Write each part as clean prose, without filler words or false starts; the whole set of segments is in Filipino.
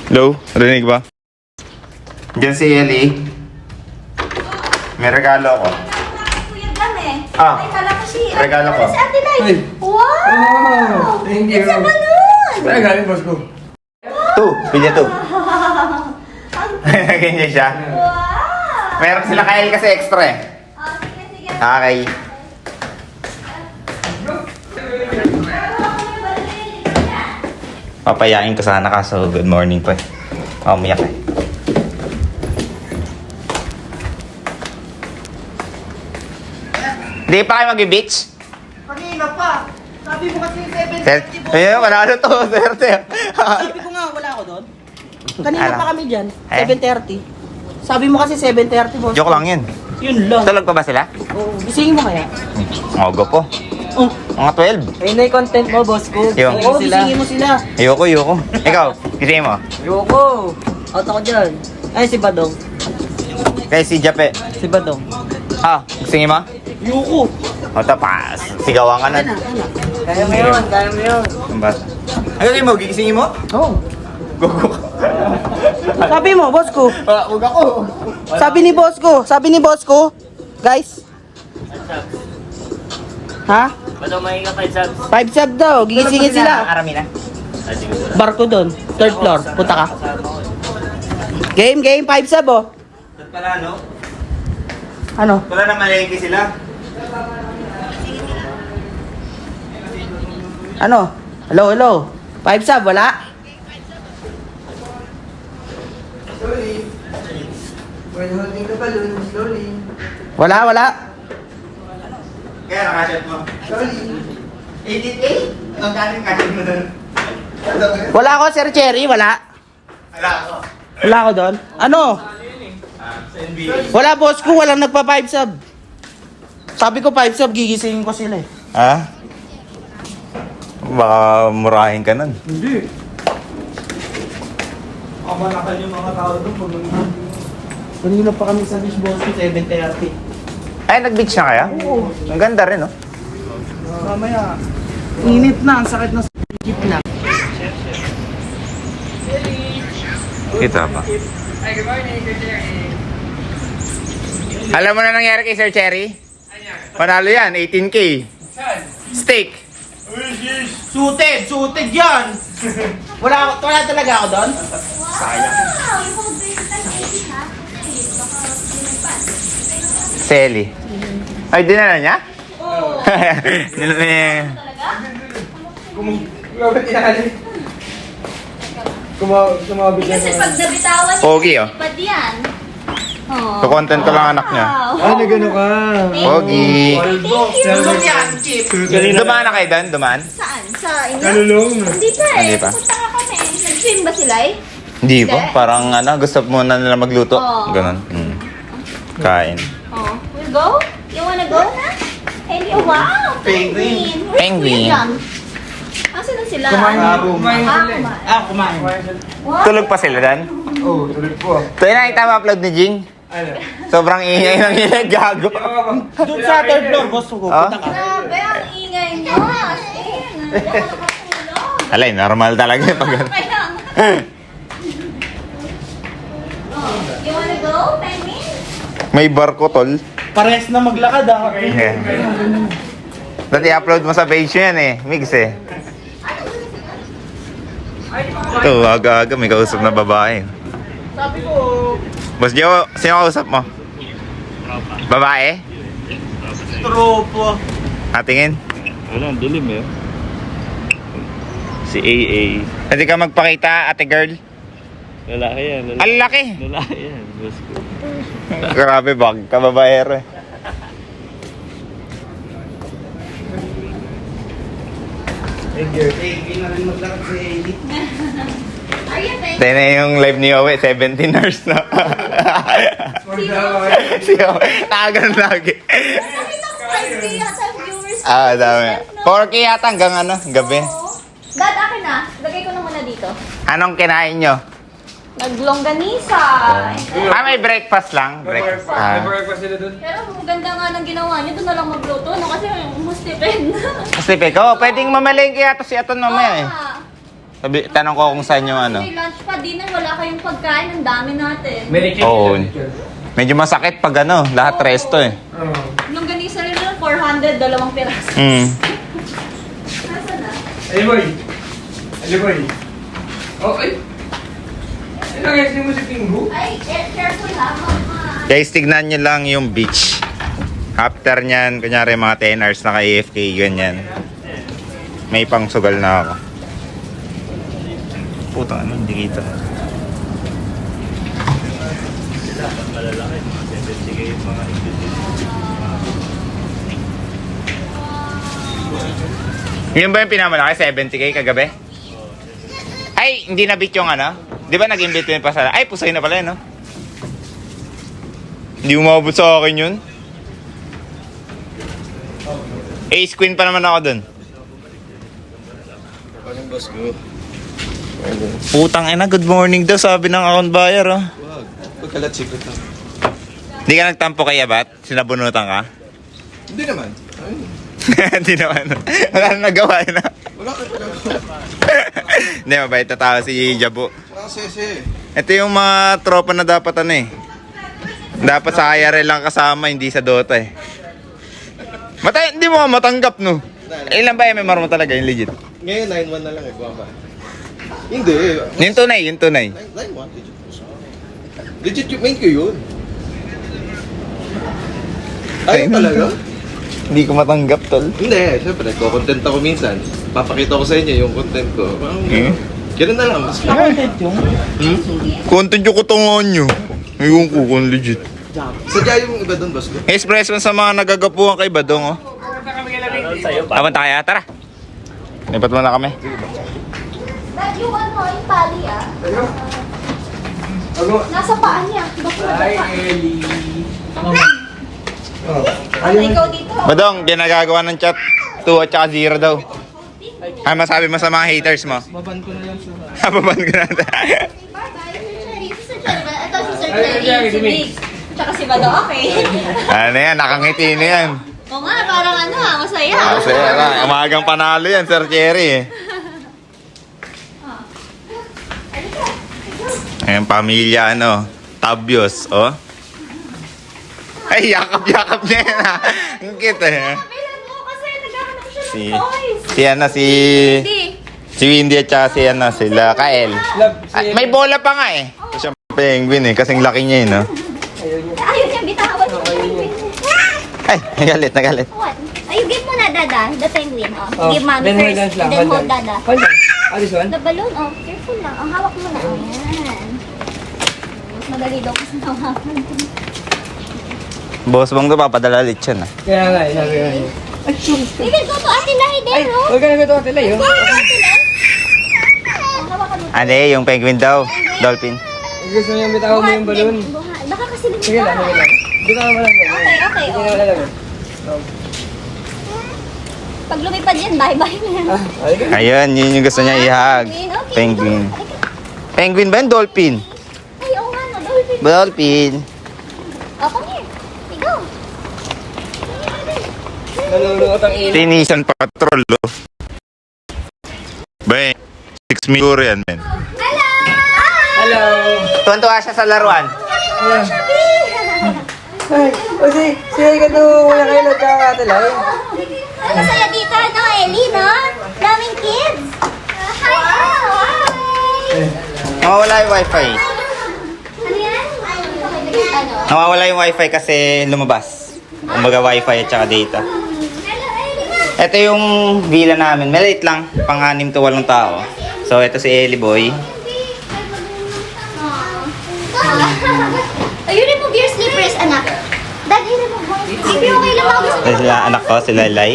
Hello? Rinig ba? Diyan si Ellie. May regalo ko. Kuya Gam eh. Ah, Ay, kala ko si... regalo ko. Si Ate Lai. Ay. Wow! Thank you. It's a balloon! Saan galing, boss ko? 2. Pilya 2. Ganyan siya. Wow! Meron sila kail kasi extra eh. Oh, sige, sige. Okay. Papayain ko sana kaso good morning pa eh. Umiyak eh. Hindi pa kayo mag-beach? Kanina pa. Sabi mo kasi 7:30 Sir, po. ayun, manalo to, swerte. Sabi ko nga, wala ako doon. Kanina Alam. pa kami dyan, Eh? 7:30. Sabi mo kasi 7:30 boss. Joke lang yun. Yun lang. Tulog pa ba sila? Oo, gisingin mo kaya? Ngogo po. Oh, Mga 12. ayun na yung content mo, boss ko. Yung. Oo, gisingin mo sila. Ayoko. Ikaw, gisingin mo. Ayoko. Out ako dyan. Ay, si Badong. Kaya si Jape. Si Badong. Ha, gisingin mo? Ayoko. O tapas. Sigawan ka na. Kaya mo yun, kaya mo yun. Ang bata. Ano mo? Gigisingin mo? Oo. Gogo. Sabi mo, boss ko. Huwag ako. Sabi ni boss ko. Guys. Ha? Ba't may ka 5 subs? 5 sub daw, gigisingin sila. Arami na. Barko doon, third floor. Punta ka. Game, 5 sub oh. Ba't pala, no? Ano? Wala na malengke sila. Ano? Hello. 5 sub, wala? Slowly. When holding the balloon, slowly. Wala. Kaya nakashot mo. Slowly. 88? Ang galing kashot mo doon. Wala ako, Sir Cherry, wala. Wala ako. Wala ako doon. Ano? Wala, boss ko, walang nagpa 5 sub. Sabi ko 5 sub, gigisingin ko sila eh. Ha? Baka murahin ka nun. Hindi. Kamanakan yung mga tao doon pag Kanina pa kami sa beach, boss ko, 7:30. Ay, nag-beach na kaya? Oo. Ang ganda rin, no? Mamaya, init na, ang sakit na sa jeep na. Kita pa. Alam mo na nangyari kay Sir Cherry? Panalo yan, 18K. Steak. Suited yan! wala talaga ako doon? Wow! Yung mga basic na basic ha? Selly. Ay, dinala niya? Oo. Dinala niya. Kumabit na Kasi pag nabitawan niya, Pogi, oh. ipad yan. Oh. Kukontent ko lang anak niya. Ah, nagano ka. Pogi. Thank you. Chip. Dumaan na kayo doon? Dumaan? Saan? Sa inyo? Kalulong. Hindi pa eh. Hindi pa. Pupunta nga kami. Nag-swim ba sila eh? Hindi po. Hindi. Parang gusto muna nila magluto. Oo. Ganon. Kain. Oh. We'll go? You wanna go na? Hey, wow! Penguin! Penguin. Asan na sila? Kumain Kumain. Wow. Tulog pa sila doon? Oo, tulog po. Ito yung nakita mo upload ni Jing. Ano? Sobrang ingay ng ingay. Gago. Doon sa third floor, boss ko, punta ka. Grabe, ang ingay nyo. As in, nakakatulog. Alay, normal talaga yung pag... Kaya nga. Oh, you wanna go, Penguin? May barko, tol. Pares na maglakad ah. Dati upload mo sa page mo yan eh. Mix eh. Ito, aga-aga may kausap na babae. Sabi ko, Boss Joe, sino kausap mo? Babae? tropo. Tingin? Wala, dilim eh. Si AA. Pwede ka magpakita, ate girl? Lalaki yan. Ang laki! Lalaki yan. Boss ko. Grabe, bag kababaero eh. Hindi na rin maglakad si AD. Are you Penguin? Tayo na yung live ni Owe, 17 hours na. Si Owe, nakagan lagi. Nakita ko 5K yata ang viewers. Dami. 4K yata hanggang gabi. Oo. Dad, akin na. Lagay ko na muna dito. Anong kinain nyo? Naglongganisa. May breakfast lang. Breakfast. Breakfast sila doon. Pero ang ganda nga ng ginawa niyo, doon na lang magluto, no? Kasi mustipid. Kasi peko, pwedeng mamalengke yata si Aton mamaya eh. Tanong ko kung saan yung ano. May lunch pa, dinner, wala kayong pagkain. Ang dami natin. May chicken. Oo. Medyo masakit pag ano, lahat resto eh. Nung ganisa rin lang, 400, dalawang piraso. Nasaan na? Ali boy. Ali boy. Oh, ay. Ano guys, mo si Pingu? Ay, careful ha, mama. Guys, tignan nyo lang yung beach. After nyan, kunyari mga 10 hours naka-AFK, ganyan. May pangsugal na ako. Puta, ano, hindi kita. Dapat malalaki. 70K yung mga Yun ba yung pinamalaki? 70K kagabi? Ay, hindi na-beat yung ano? Di ba nag-invite mo yung pasala? Ay, pusay na pala yun, no? Hindi umabot sa akin yun. Ace Queen pa naman ako dun. Putang ina, good morning daw, sabi ng account buyer, oh. Wag. Pagkalat secret lang. Hindi ka nagtampo kay Abat? Sinabunutan ka? Hindi naman. Ay, Hindi naman. Wala na nagawa na. wala ka pala. Hindi, mabait na tao si Jabo. Wala ka sese. Ito yung mga tropa na dapat ano eh. Dapat sa IRL lang kasama, hindi sa Dota eh. Hindi mo nga matanggap, no? Ilan ba MMR mo talaga, yung legit? Ngayon, 9-1 na lang eh. Buwan ba? Hindi. Yung tunay, yung tunay. 9-1, legit po siya. Legit yung main ko yun. Ay, talaga? Hindi ko matanggap, tol. Hindi, syempre, nagko-content ako minsan. Papakita ko sa inyo yung content ko. Ganun na lang. Mas Content yung. Content yung kutungan nyo. Ngayon ko kung legit. sadya yung iba doon, boss ko. Express mo sa mga nagagapuhan kay Badong, oh. sa'yo pa. Laban tayo, tara. Lipat mo na kami. Dad, yung ano, yung pali ah. Ako. Nasa paa niya. Bako na Hi, pa. Ellie. Ano, ikaw dito? Badong, ginagagawa ng chat 2 at saka 0 daw. Ay, masabi mo sa mga haters mo? Baban ko na lang sa... Baban ko na. Bye-bye, Sir Cherry. Ito si Sir Ay, Sir Cherry, Cherry, si si Mix. Mix. Tsaka si Bado, okay. Ano yan, nakangiti na yan. Oo nga, parang ano ah, masaya. Kasi umagang panalo yan, Sir Cherry eh. Ayan, pamilya, ano, Tabios, oh. Ay, yakap-yakap niya yan, ha. Ang cute, eh. Bilan mo kasi naghahanap siya Si, ng toys. si Windy at saka si, ano, sila, Kael. Ay, may bola pa nga, eh. Siya penguin, eh, kasing laki niya, eh, no. Ayun niya, bitawan mo. Ay, nagalit. What? Ay, give mo na, Dada. The penguin, oh. Oh, Give mommy then hold first, hands lang, then hold hold hands. Dada. Hold on. Ah, this one? The balloon, oh. Careful lang. Ang hawak mo na. Oh, yan. Mas madali daw kasi nawakan. Boss bang to, papadala ulit siya, na. Kaya nga, sabi nga yun. Ay, sorry. We can go to Ate Lahi Ay, there, oh. huwag ka na gusto ka yun. Go to Ate Lahi. Oh, hawakan mo. Ano yung penguin daw, dolphin. Gusto niya bitawan mo yung balloon. Baka kasi Sige lang, sige lang. Bitawan mo lang yun. Okay, okay, Sige oh. na wala lang. Pag lumipad yan, bye-bye na yan. Ay, Ayun, yun yung gusto niya ihag. Okay, Penguin. go. Halika. Penguin ba yun? Dolphin? Ay, oo nga, no. Dolphin. Dolphin. Oh, come here. Hey, go. nalulungot ang ilo. Tinisan Patrol, oh. Bang. 6 million yan, men. Hello! Hello. Tuwan-tuwa siya sa laruan. Ay, o sige ka to, wala kayo nagkakatala. Masaya dito, no, Ellie, no? Daming kids. Hi! Nawawala yung wifi. Ano yan? Ano? Nawawala yung wifi kasi lumabas. Kumbaga wifi at saka data. Hello, Ellie. Ito yung villa namin. Maliit lang. Pang-6 to 8 tao. So, ito si Ellie Boy. Ayun, remove your slippers, anak. Dad, i-remove mo. Hindi, okay lang ako. Gusto Ito sila anak ko, si Laylay.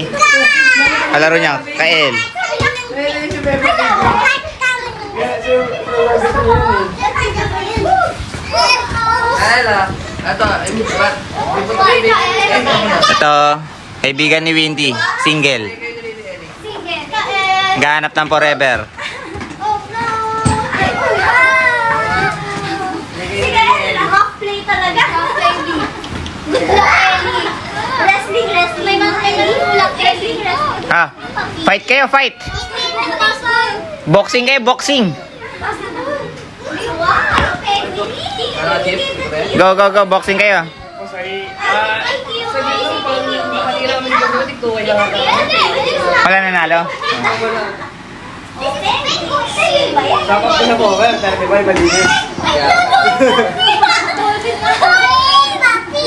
Kalaro niya, Kael. Hello. Ito, Ito, kaibigan ni Windy. Single. Gahanap ng forever. Half play talaga. Half play. Good luck, Ellie. Wrestling. May mga Ellie. Good luck, Ellie. Ha? Fight kayo, fight! Wrestling. Boxing kayo, boxing. Wow, Peggy! Go, go, go. Boxing kayo. Oh, sorry. Sabi ko, pag makatira kami ni Pagkatik ko, kailangan ka. Wala nanalo? Dapat ko na po, pero di ba malinis?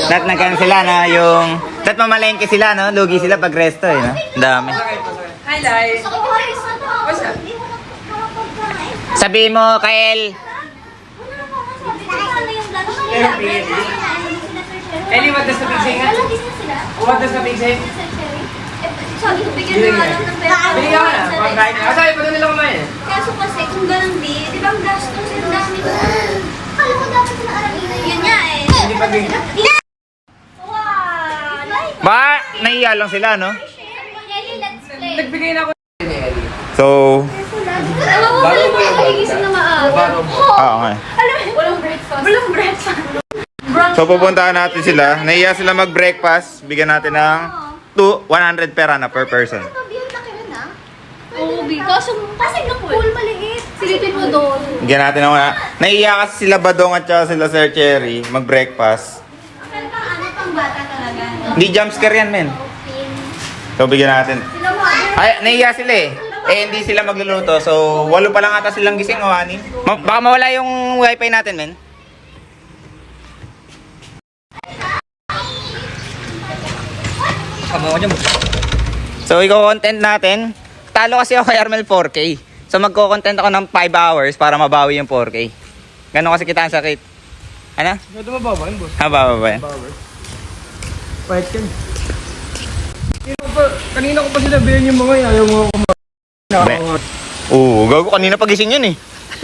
Lahat nagkano sila, no? Yung... Lahat mamalengke sila, no? Lugi sila pag resto, eh, no? Ang dami. Hi, Lai. Basta. Sabihin mo, Kael. Ellie, what does the big say nga? What does the big say? Sabi ko, bigyan na nga lang ng pera. Binigyan ka na, pagkain na. Sabi pa doon nila kumain. Kaso kasi, kung ganun di ba ang gastos, ang dami ko. Kala ko dapat sila aralin. Yun nga eh. Hindi pa big. Wow! Nice. Ba, nahiya lang sila, no? Ellie, let's play. Nagbigay na ako ni Ellie. So... Alam mo, Baro galing mo mo yung nakahigising na maaga. Baro mo. Oo, nga. Alam mo, walang breakfast. Walang breakfast. So, pupuntahan natin sila. Nahiya sila mag-breakfast. Bigyan natin ng 100 pera na per person. Oo, because kasi na pool maliit. Silipin mo doon. Bigyan natin ng... Nahiya kasi sila Badong at saka sila Sir Cherry mag-breakfast. Pero ano pang bata talaga, no? Hindi jumpscare yan, men. So, bigyan natin. Sila mother. Ay, nahiya sila eh. Eh, hindi sila magluluto. So, 8 pa lang ata silang gising o 6. Baka mawala yung wifi natin, men. So, i-content natin. Talo kasi ako kay Armel 4K. So, magko-content ako ng 5 hours para mabawi yung 4K. Ganon kasi kita ang sakit. Ano? Ito mababa yun, boss. Baba ba yan? Pahit ka. Kanina ko pa sinabihan yung mga yun. Ayaw mo ako kumain. Oo, gago kanina pagising yun eh.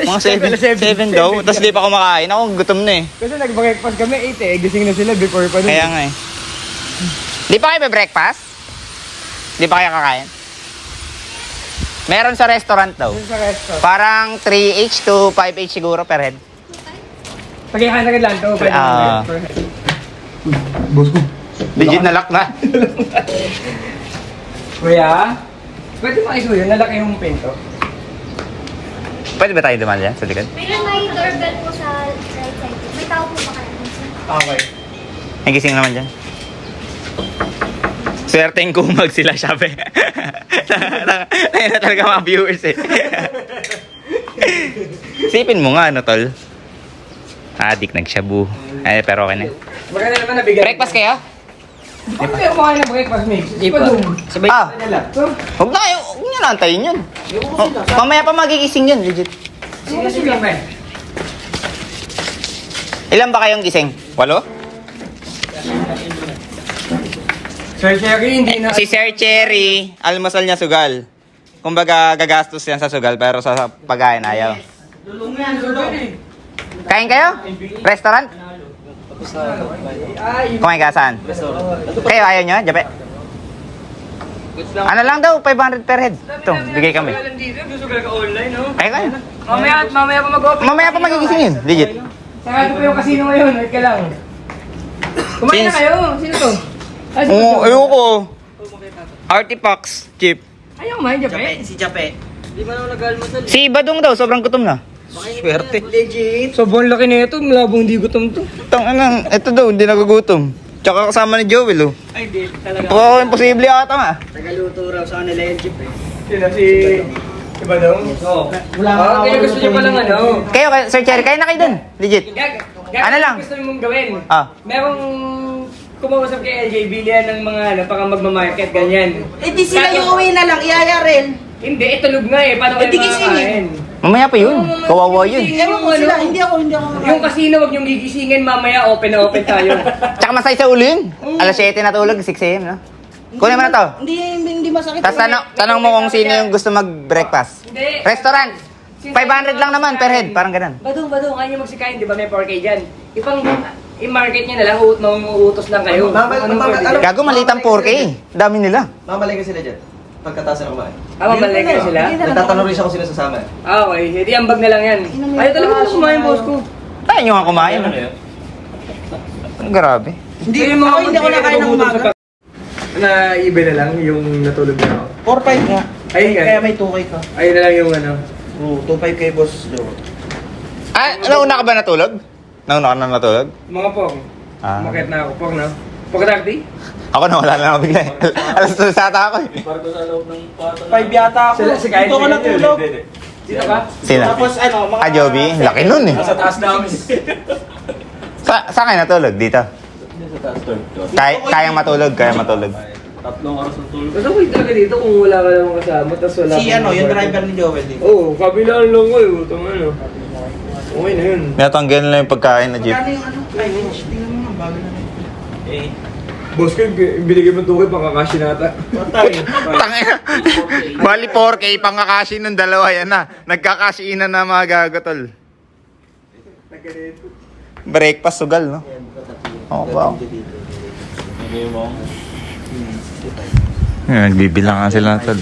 Mga 7 daw. Tapos di pa kumakain. Ako gutom na eh. Kasi nag-breakfast kami 8 eh. Gising na sila before pa dun. Kaya nga eh. Di pa kayo may breakfast? Di pa kayo kakain? Meron sa restaurant daw. Sa resto. Parang 3H to 5H siguro per head. Pagkikain agad lang to. Ah. Legit na lock na. Kuya, pwede makisuyo. Nalaki yung pinto. Pwede ba tayo dumal dyan sa likod? May doorbell po sa right side. May tao po ba kayo? Okay. May gising naman dyan. Swerteng kumag sila, sabi. Ayun na talaga mga viewers eh. Sipin mo nga, ano tol? Adik nagshabu. Ay, pero okay na. Maganda naman nabigyan. Breakfast kayo? Di ba kayo kumakain ng breakfast, mate? Di pa. Sabay. Ah, Nila. huwag na kayo. Huwag nyo na antayin yun. Oh, mamaya pa magigising yun, legit. Sino sila, man? Ilan ba kayong gising? 8? Sir Cherry, hindi na. Si Sir Cherry, almusal niya sugal. Kumbaga, gagastos yan sa sugal, pero sa pagkain ayaw. Kain kayo? Restaurant? Kumain ka saan? Kayo, ayaw nyo? Jape? Ano lang daw, 500 per head. Ito, bigay kami. Gusto ka online, no? Kayo kayo. Mamaya pa mag-open. Mamaya pa magigising yun, legit. Sarado pa yung casino ngayon. Wait ka lang. Kumain na Since- kayo. Sino to? Ay, Oo, ayoko. Artifacts, chip. Ayaw kumain, Jape. Si Jape. Si Badong daw, sobrang gutom na. Swerte. Legit. Sobrang laki na ito. Malabong hindi gutom to. Ito daw, hindi nagugutom. Tsaka kasama ni Joel, oh. Ay, di. Talaga. Oo, imposible ata nga. Tagaluto raw sa kanila yung Jeep eh. Sino si... Iba daw? Oo. Wala nga ako Kaya gusto niyo palang ano. Kayo, Sir Cherry, kayo na kayo dun. Legit. Ano lang? Gusto mong gawin? Ah. Merong kumausap kay LJ, bilihan ng mga ano, paka magmamarket, ganyan. Eh di sila yung uwi na lang, iyaya rin. Hindi, itulog nga eh. Paano kayo di gisingin. makakain? Mamaya pa yun. Kawawa yun. Ewan ko sila, hindi ako. Yung casino, wag niyong gigisingin, mamaya open na open tayo. Tsaka masay sa ulo yun. Alas 7 natulog, 6 a.m. no? Kunin mo na to. Hindi masakit. Tapos tanong mo kung sino yung gusto mag-breakfast. Hindi. Restaurant. 500 lang naman per head, parang ganun. Badong, kaya niyo magsikain, di ba may 4K dyan? I-market niya na lang, manguutos lang kayo. Anong pwede dyan? Gago, malitang 4K. Dami nila. Mamalay ka sila dyan. Pagkataas na kumain. Mamalay kayo sila? Nagtatanong rin siya kung sino sasama. Ah, okay. Hindi, ambag na lang yan. Ayaw talaga na kumain, boss ko. Tayo nyo nga kumain. no? Grabe. Hindi, hindi ako nakain ng umaga. Na iba na lang yung natulog na ako. 4-5 nga. Ayun nga. Kaya may 2K ka. Ayun na lang yung ano. Oo, 2.5 kay Boss Joe. Ah, nauna ka ba natulog? Nauna ka na natulog? Mga pong. Ah. Umakyat na ako pong na. Pagkatagdi? Ako na, wala na ako bigla. Alas 2 sa ata ako eh. Parko sa loob ng kwarto 5 yata ako. Si Kyle, Dito ako si Kyle. natulog. Dito ka? Sino? Tapos ano, mga... Ah, Joby? Laki nun eh. Nasa taas namin. Saan kayo natulog? Dito? Sa taas third floor. Kayang matulog, kayang matulog. Tatlong oras ng tulog. Basta wait talaga dito kung wala ka naman kasama, tapos wala Si kang ano, yung partner. driver ni Joel dito. Oo, kabilaan lang ko eh. Utang ano. Okay na yun. Natanggal na yung pagkain na jeep. Magkano yung ano? Ay, tingnan mo nga, bago na rin. Eh, Boss ko, binigay mo 2K pang kakashi nata. Patay. Tangina. Bali 4K pang kakashi ng dalawa yan na. Nagkakashiinan na mga gagotol. Breakfast sugal, no? Oh, wow. hindi mo. Nagbibilang nga sila tol.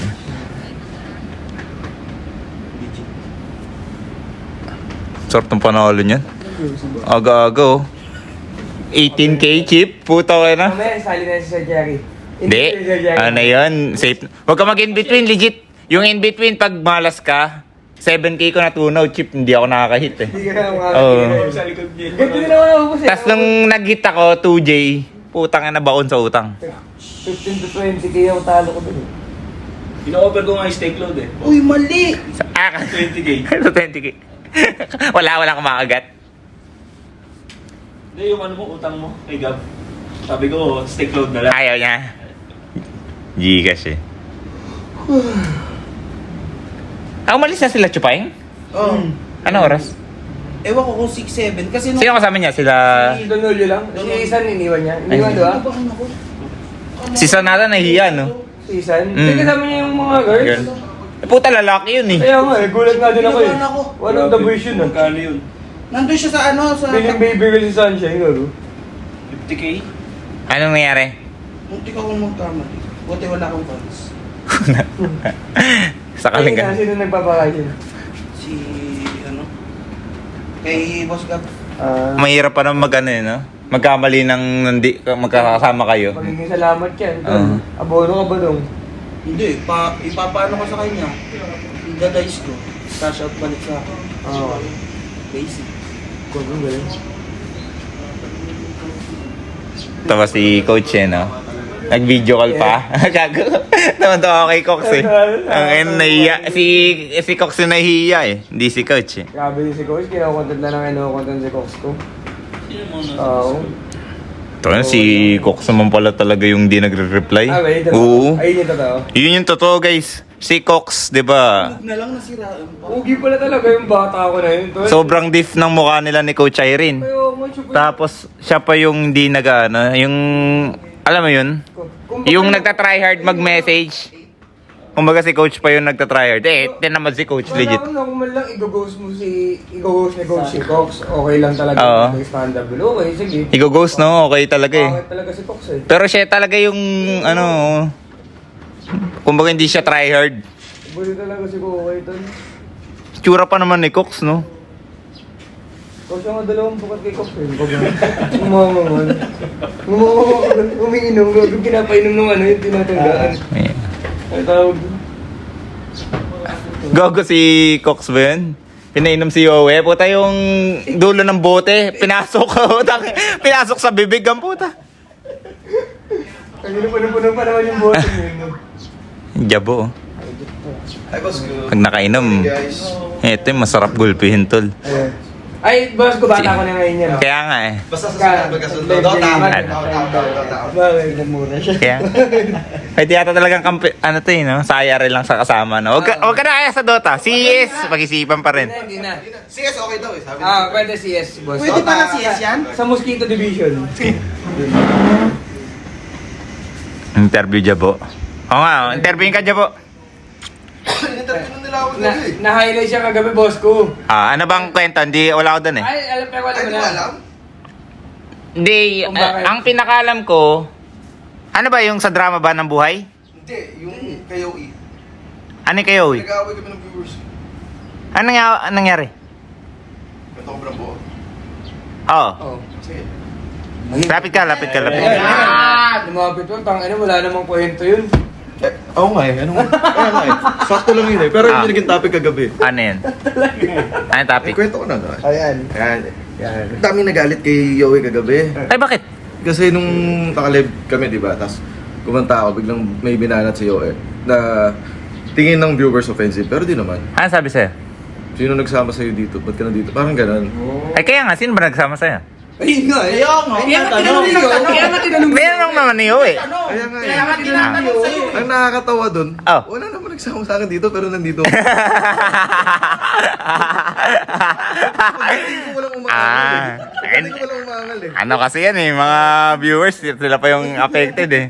Sarap ng panalo niyan. Aga-aga oh. 18K chip, puta ka na. Mamaya, sali na si Sir Jerry. Hindi, si Sir Jerry. ano yun, safe. Huwag ka mag-in-between, legit. Yung in-between, pag malas ka, 7K ko natunaw, chip, hindi ako nakaka-hit eh. Hindi ka na Oo. makakita. Sa likod niya. Ganito din ako nakapos eh. Tapos nung nag-hit ako, 2J, putang na baon sa utang. 15 to 20K ako talo ko dun. Ino-over ko nga yung stake load eh. Uy, mali! Ah, 20K. ito 20K. wala kumakagat. Hindi, yung ano mo, utang mo kay Gab. Sabi ko, stake load na lang. Ayaw niya. Gcash eh. Umalis na sila, Chupayng? Oh. Ano oras? Ewan ko kung 6-7. Kasi nung... Sino kasama niya? Sila... Si Don Julio lang. Si Isan iniwan niya. Iniwan doon. Si Sanata nahihiya, no? Si Isan. Mm. Hindi kasama niya yung mga girls. Girl. Eh, puta, lalaki yun eh. Kaya nga eh, gulat nga din ako eh. Iniwan ako. One of the boys yun ah. Magkano yun? Nandun siya sa ano, sa... Piling baby ko si Sunshine, ano? 50K? Anong nangyari? Muntik akong magkamali. Buti wala akong fans. Sa Ay, kalinga. sino nagpapakain? Si... ano? Kay Boss Gab. Mahirap pa naman mag-ano eh, no? Magkamali ng magkakasama kayo. Magiging salamat yan. Oo. Abono ka ba dong? Hindi, ipapaano ko sa kanya. Idadice ko. Cash out balik sa akin. Oo. Basic. Kung galing. Tapos si Coach eh, no? Nag-video call pa. Gago. Naman to ako kay Cox eh. Ang nahiya. Si Cox yung nahihiya eh. Hindi si Coach eh. Grabe yung si Coach, kinakontent na lang kinakontent si Coach ko. Sino mo na? Oo. Ito si Cox naman pala talaga yung di nagre-reply. Ah, wait, totoo. Oo. Ayun yung totoo. Yun yung totoo guys. Si Cox, di ba? Na lang nasiraan pa. Ugi pala talaga yung bata ko na yun. Tol. Sobrang diff ng mukha nila ni Coach Irene. Ayaw mo, chupo. Tapos siya pa yung di nag-ano, yung alam mo yun? Yung nagta-try hard mag-message. Kumbaga si Coach pa yung nagta-try hard. Eh, din naman si Coach legit. Wala ko na kung man lang i-ghost mo i-ghost ni Coach si Cox. Okay lang talaga Oo. yung stand-up. Okay, sige. Igo-ghost no, okay talaga eh. Pangit talaga si Cox eh. Pero siya talaga yung ano, kumbaga hindi siya try hard. Buli talaga si Kuya Tol. Tsura pa naman ni Cox, no? Cox ang dalawang bukat kay Cox eh. Umamangan. Umiinom. Gagawin kinapainom ng ano yung tinatanggaan. Ayan. Ay tawag. Gago si Cox ba yun? Pinainom si Yowie. Puta yung dulo ng bote. Pinasok. Pinasok sa bibig ang puta. Kanina punong-punong pa naman yung bote yun. Jabo. Hi, boss ko. Pag nakainom, Guys. ito yung masarap gulpihin tol. Ayan. Ay, boss ko, bata ko na ngayon yan. Kaya nga eh. Basta sa sunod magkasundo. Dota. Bakit? Namura siya. Kaya, pwede yata talagang kampi, ano to eh, no? Sayari lang sa kasama, no? Huwag ka na kaya sa Dota. CS, pag-isipan pa rin. Hindi na. CS okay daw eh. Sabi Pwede CS, boss. Pwede pa na CS yan? Sa Mosquito Division. Interview Jabo. Oo nga, interviewin ka Jabo. Interview nila ako dito eh. Na-highlight siya kagabi, boss ko. Ano bang kwento? Hindi, wala ako doon eh. Ay, alam pero Ay, alam mo di mo na. alam? Hindi, Kung bakit? ang pinakalam ko, ano ba yung sa drama ba ng buhay? Hindi, yung kayo eh. Ano kayo eh? Nag-aaway kami ng viewers. Anong nangyari? Ganito ko ba ng buo? Oo. Oh. Sige. Lapit ka. Lumapit mo, tangina, wala namang kwento yun. Oo nga eh. Ano nga? Kaya nga eh. Sakto lang yun eh. Pero yun yung naging topic kagabi. Ano yan? Ano yung topic? Kwento ko na na. Ayan. Yan. Ang daming nagalit kay Yowie kagabi. Ay, bakit? Kasi nung nakalive kami, di ba? Tapos kumanta ako, biglang may binanat si Yowie na tingin ng viewers offensive. Pero di naman. Ano sabi sa'yo? Sino nagsama sa'yo dito? Ba't ka nandito? Parang ganun. Ay, kaya nga, sino ba nagsama sa'yo? Ayun nga eh. Kaya nga tinanong Meron naman ni Yowie. Kaya nga Kaya nga eh. tinatanong sa'yo. Ang nakakatawa dun, Oh. wala naman nagsama sa akin dito pero nandito. Hindi ko walang umaangal eh. Hindi ko walang umaangal eh. Ano kasi yan eh, mga viewers, sila pa yung affected eh.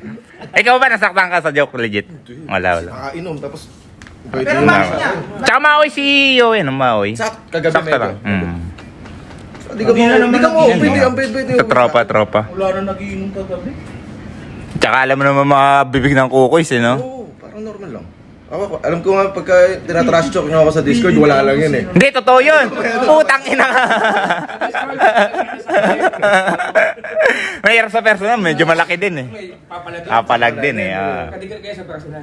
Ikaw ba nasaktan ka sa joke legit? Wala. Nakainom tapos Pero pwede bakit niya? Tsaka maoy si Yowie, no? Maoy. kagabi Sakto lang. Di ka mo, pwede ang pwede. Sa tropa. Wala na nagiinom kagabi. Tsaka alam mo naman mga bibig ng kukoys eh, no? Oo, parang normal lang. Ako, alam ko nga pagka tinatrash talk nyo ako sa Discord, wala lang yun eh. Hindi, totoo yun. Putang ina ka. Mahirap sa personal, medyo malaki din eh. Papalag din eh. Kadigal kayo sa personal.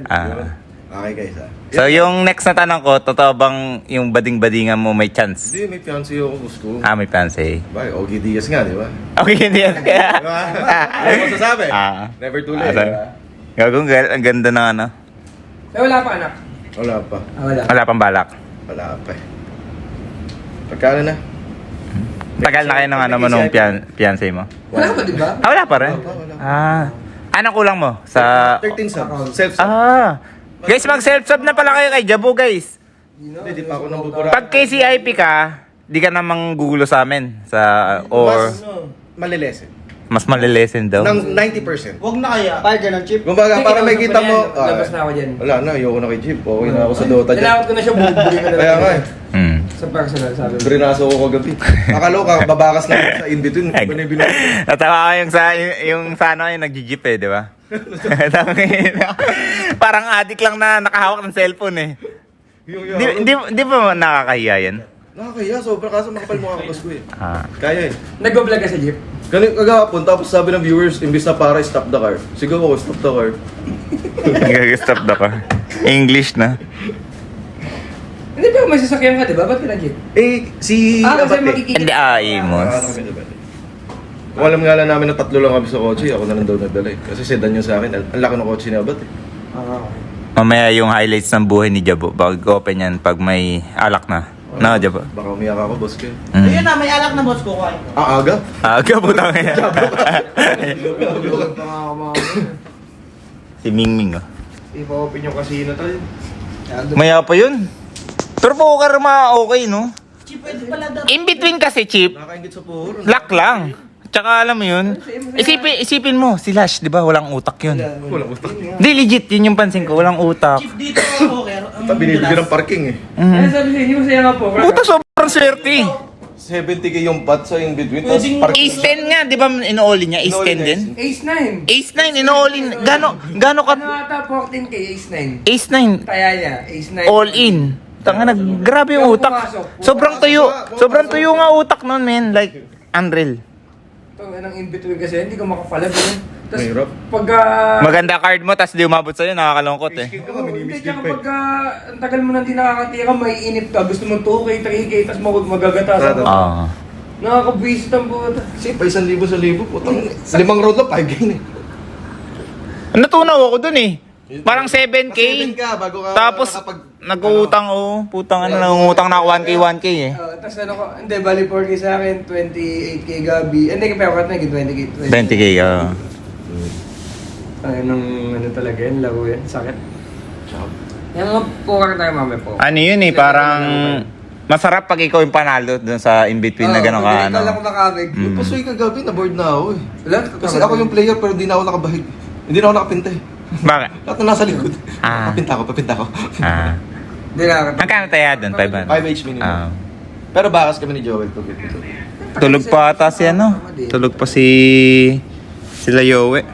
Okay guys ah. So yung next na tanong ko, totoo bang yung bading-badingan mo may chance? Hindi, may fiancé ako, gusto ko. May fiancé. Bakit? Ogie Diaz nga, di ba? Okay, hindi yan. Diba? Ano mo masasabi? Ah. Never too late, Asa? diba? Gagong ang ganda ng ano. Wala pa anak. Wala pa. Wala. Wala pang balak. Wala pa eh. Pagkano na? Tagal na kayo ng ano mo nung fiancé mo? Wala pa, di ba? Wala pa rin? Wala. Anong kulang mo? Sa... 13 subs. Self-sub. Guys, mag-self-sub na pala kayo kay Jabo, guys. Hindi pa ako nang bubura. Pag KCIP ka, di ka namang gugulo sa amin. Or Malilesen. mas malilesen daw. Ng 90%. Huwag na kaya. Pahal ka ng chip. Kumbaga, para may kita mo... Labas na ako dyan. Wala na, ayoko na kay Jeep. Okay na ako sa Dota dyan. Tinawag ko na siya, bubuli ko na Kaya nga eh. Sa personal, sabi mo. Drinaso ko kagabi. Akala ko, babakas na ako sa in-between. Iba na yung binuha. Natawa ko yung sa ano yung nag-jeep eh, di ba? Parang addict lang na nakahawak ng cellphone eh. Di ba nakakahiya yan? Nakakaya, sobra kaso makapal mo ako ko eh. Kaya eh. Nag-vlog ka sa jeep? Ganun kagapon, tapos sabi ng viewers, imbis na para stop the car. Sigaw ako, stop the car. Nag-stop na ka. English na. Hindi ba may sasakyan ka, di ba? Ba't ka nag-jeep? Eh, si Kasi Abate. makikita. Hindi, Imos. Kung alam nga lang namin na 3 lang kami sa kotse, ako na lang daw nagdala eh. Kasi sedan yun sa akin, ang laki ng kotse ni Abate. Mamaya yung highlights ng buhay ni Jabo. Bago-open yan pag may alak na. No, Jabo? Baka umiyak ako, boss ko eh. Ayun na, may alak na boss ko. Aga? Aga po tayo yan. Si Mingming oh. Ipa-open yung casino tol. Maya pa yun. Pero poker okay no? Chip, pwede pala daw. In between kasi chip, Nakakaingit sa puro. luck lang. Tsaka alam mo yun, isipin mo, si Lash, di ba, walang utak yun. Walang utak. Di, legit, yun yung pansin ko, walang utak. Chip dito ako, Poker. Binibigyan ng parking eh. Kaya sabi sa inyo, masaya nga po. Puta, sobrang swerte. 70k yung pot sa in between, tapos Pwedeng- parking. Ace 10 nga, di ba, inooli niya, Ace 10 din? Ace 9. Ace 9, inooli, gano ka, Ano ata 14k, Ace 9. Ace 9, Kaya niya, Ace 9. all in. Tanga na, grabe yung utak. Sobrang tuyo nga utak nun, men, like, unreal. Ito, anong in-between kasi, hindi ko makapalag. Tapos, Mahirap. pagka... Maganda card mo, tas di umabot sa'yo, nakakalungkot eh. Hindi, tsaka pagka ang tagal mo nang di nakakatira, may inip ka, gusto mong 2k, 3k, tapos magagatasan mo. Oo. Nakakabwisit ang buta. Kasi pa 1,000 sa 1,000, putang 5 round lang, 5 game eh. Natunaw ako dun eh. Parang 7K. 7 ka bago ka Tapos, nag-uutang putang ano, nangungutang na ako 1K eh. Tapos ano ko, hindi, bali 4k sa akin, 28k Gabi. Hindi, pero kat na, 20k. 20K, Anong ano talaga yan, laro yan, sakit. Yung mga poker tayo mamaya po. Ano yun eh, parang masarap pag ikaw yung panalo dun sa in-between na gano'n ka, ano. Ikaw lang ko nakabig. Pasoy kagabi, na-board na ako eh. Wala? Kasi ako yung player pero di na ako nakabahig. Hindi na ako nakapinta eh. Bakit? Lahat na nasa likod. Ah. Papinta ko. Hindi nakakatawa. Magkano tayo dun? 500? 5H minimum. Pero bakas kami ni Joel to get ito. Tulog pa ata si ano? Tulog pa sila Yowie.